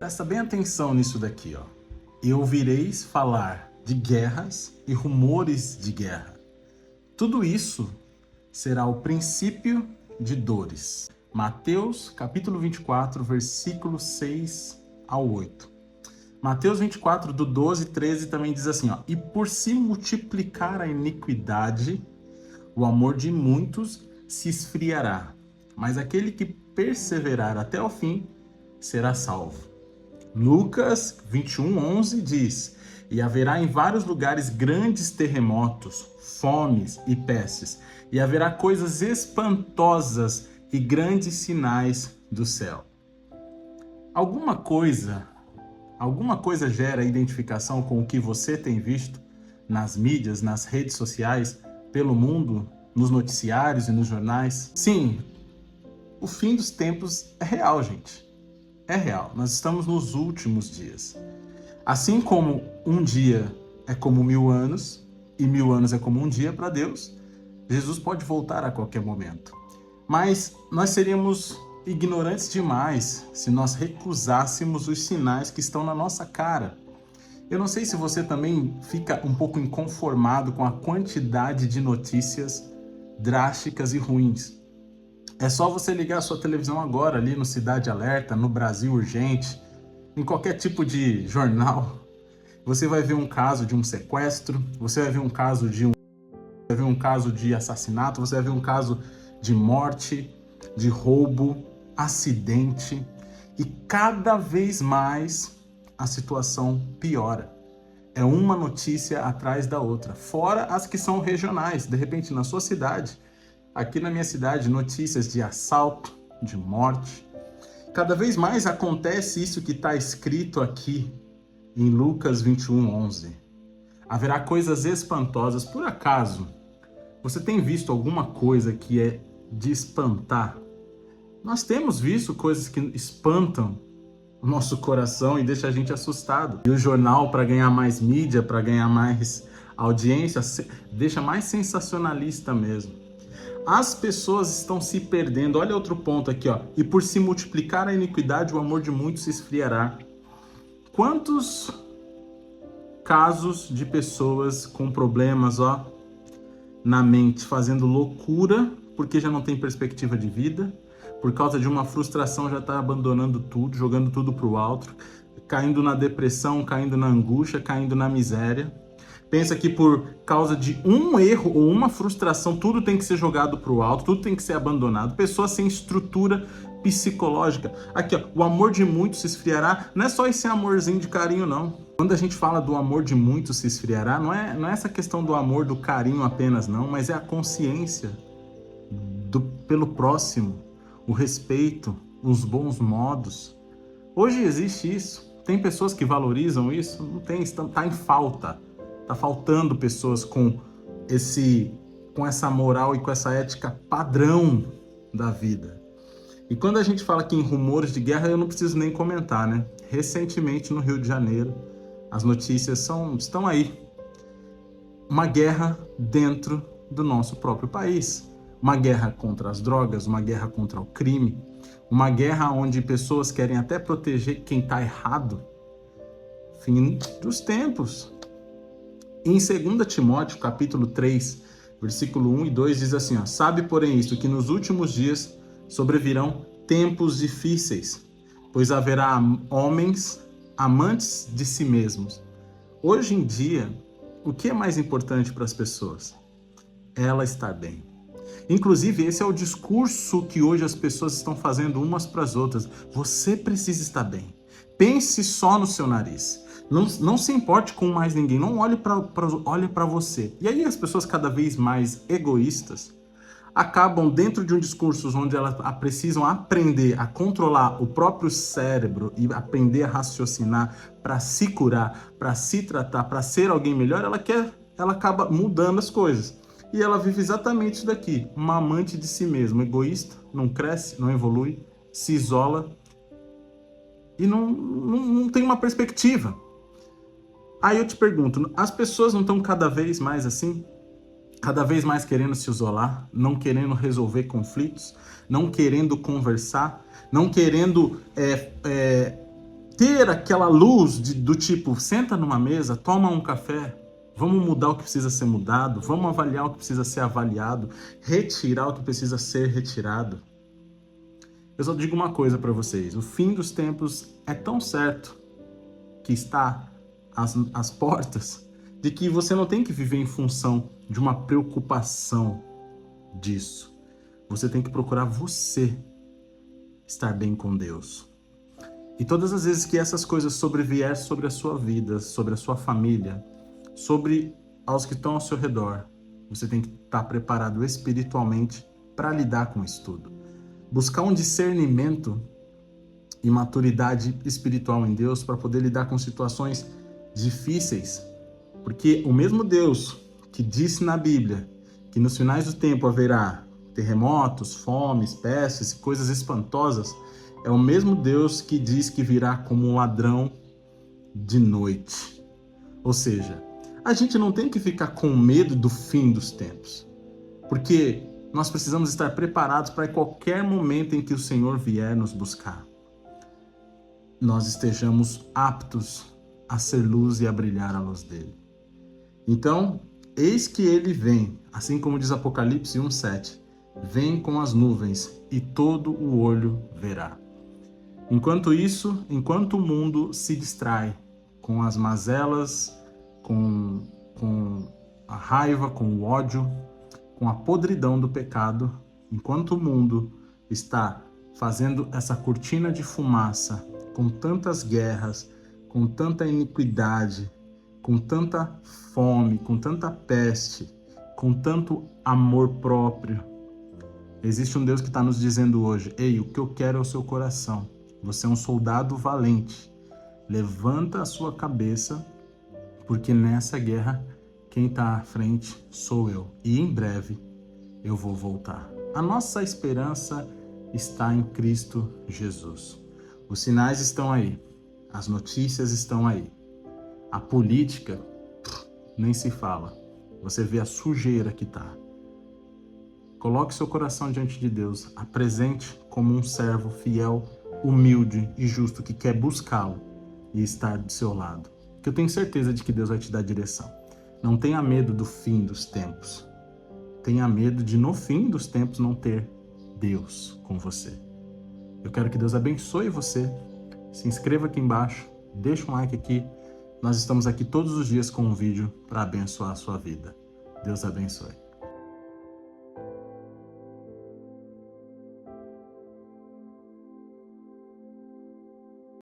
Presta bem atenção nisso daqui, ó. E ouvireis falar de guerras e rumores de guerra. Tudo isso será o princípio de dores. Mateus capítulo 24, versículos 6 ao 8. Mateus 24, do 12 e 13 também diz assim, ó. E por se multiplicar a iniquidade, o amor de muitos se esfriará. Mas aquele que perseverar até o fim será salvo. Lucas 21:11 diz: E haverá em vários lugares grandes terremotos, fomes e pestes, e haverá coisas espantosas e grandes sinais do céu. Alguma coisa gera identificação com o que você tem visto nas mídias, nas redes sociais, pelo mundo, nos noticiários e nos jornais? Sim, o fim dos tempos é real, gente. É real, nós estamos nos últimos dias. Assim como um dia é como 1000 anos, e 1000 anos é como um dia para Deus, Jesus pode voltar a qualquer momento. Mas nós seríamos ignorantes demais se nós recusássemos os sinais que estão na nossa cara. Eu não sei se você também fica um pouco inconformado com a quantidade de notícias drásticas e ruins. É só você ligar a sua televisão agora ali no Cidade Alerta, no Brasil Urgente, em qualquer tipo de jornal. Você vai ver um caso de um sequestro, você vai ver um caso de assassinato, você vai ver um caso de morte, de roubo, acidente. E cada vez mais a situação piora. É uma notícia atrás da outra, fora as que são regionais. De repente, na sua cidade, aqui na minha cidade, notícias de assalto, de morte. Cada vez mais acontece isso que está escrito aqui em Lucas 21:11. Haverá coisas espantosas. Por acaso, você tem visto alguma coisa que é de espantar? Nós temos visto coisas que espantam o nosso coração e deixa a gente assustado. E o jornal, para ganhar mais mídia, para ganhar mais audiência, deixa mais sensacionalista mesmo. As pessoas estão se perdendo. Olha outro ponto aqui, ó. E por se multiplicar a iniquidade, o amor de muitos se esfriará. Quantos casos de pessoas com problemas, ó, na mente, fazendo loucura porque já não tem perspectiva de vida, por causa de uma frustração já está abandonando tudo, jogando tudo pro alto, caindo na depressão, caindo na angústia, caindo na miséria. Pensa que por causa de um erro ou uma frustração, tudo tem que ser jogado para o alto, tudo tem que ser abandonado. Pessoas sem estrutura psicológica. Aqui, ó, o amor de muitos se esfriará. Não é só esse amorzinho de carinho, não. Quando a gente fala do amor de muitos se esfriará, não é essa questão do amor, do carinho apenas, não, mas é a consciência pelo próximo, o respeito, os bons modos. Hoje existe isso. Tem pessoas que valorizam isso? Não tem, está em falta. Tá faltando pessoas com essa moral e com essa ética padrão da vida. E quando a gente fala aqui em rumores de guerra, eu não preciso nem comentar, né? Recentemente, no Rio de Janeiro, as notícias estão aí. Uma guerra dentro do nosso próprio país. Uma guerra contra as drogas, uma guerra contra o crime. Uma guerra onde pessoas querem até proteger quem está errado. Fim dos tempos. Em 2 Timóteo, capítulo 3, versículo 1 e 2, diz assim, ó, sabe, porém, isto, que nos últimos dias sobrevirão tempos difíceis, pois haverá homens amantes de si mesmos. Hoje em dia, o que é mais importante para as pessoas? Ela estar bem. Inclusive, esse é o discurso que hoje as pessoas estão fazendo umas para as outras. Você precisa estar bem. Pense só no seu nariz. Não se importe com mais ninguém, não olhe para você. E aí as pessoas cada vez mais egoístas acabam dentro de um discurso onde elas precisam aprender a controlar o próprio cérebro e aprender a raciocinar para se curar, para se tratar, para ser alguém melhor, ela acaba mudando as coisas. E ela vive exatamente isso daqui, uma amante de si mesma, egoísta, não cresce, não evolui, se isola e não tem uma perspectiva. Aí eu te pergunto, as pessoas não estão cada vez mais assim? Cada vez mais querendo se isolar, não querendo resolver conflitos, não querendo conversar, não querendo ter aquela luz do tipo, senta numa mesa, toma um café, vamos mudar o que precisa ser mudado, vamos avaliar o que precisa ser avaliado, retirar o que precisa ser retirado. Eu só digo uma coisa para vocês, o fim dos tempos é tão certo que está às portas, de que você não tem que viver em função de uma preocupação disso. Você tem que procurar você estar bem com Deus. E todas as vezes que essas coisas sobrevier sobre a sua vida, sobre a sua família, sobre aos que estão ao seu redor, você tem que estar preparado espiritualmente para lidar com isso tudo. Buscar um discernimento e maturidade espiritual em Deus para poder lidar com situações difíceis. Porque o mesmo Deus que disse na Bíblia que nos finais do tempo haverá terremotos, fomes, pestes, coisas espantosas, é o mesmo Deus que diz que virá como um ladrão de noite. Ou seja, a gente não tem que ficar com medo do fim dos tempos, porque nós precisamos estar preparados para qualquer momento em que o Senhor vier nos buscar, nós estejamos aptos a ser luz e a brilhar a luz dele. Então, eis que ele vem, assim como diz Apocalipse 1:7, vem com as nuvens e todo o olho verá. Enquanto isso, enquanto o mundo se distrai com as mazelas, com a raiva, com o ódio, com a podridão do pecado, enquanto o mundo está fazendo essa cortina de fumaça, com tantas guerras, com tanta iniquidade, com tanta fome, com tanta peste, com tanto amor próprio, existe um Deus que está nos dizendo hoje, ei, o que eu quero é o seu coração. Você é um soldado valente. Levanta a sua cabeça, porque nessa guerra, quem está à frente sou eu. E em breve eu vou voltar. A nossa esperança está em Cristo Jesus. Os sinais estão aí. As notícias estão aí. A política, nem se fala. Você vê a sujeira que está. Coloque seu coração diante de Deus. Apresente como um servo fiel, humilde e justo que quer buscá-lo e estar do seu lado. Que eu tenho certeza de que Deus vai te dar direção. Não tenha medo do fim dos tempos. Tenha medo de no fim dos tempos não ter Deus com você. Eu quero que Deus abençoe você. Se inscreva aqui embaixo, deixa um like aqui. Nós estamos aqui todos os dias com um vídeo para abençoar a sua vida. Deus abençoe.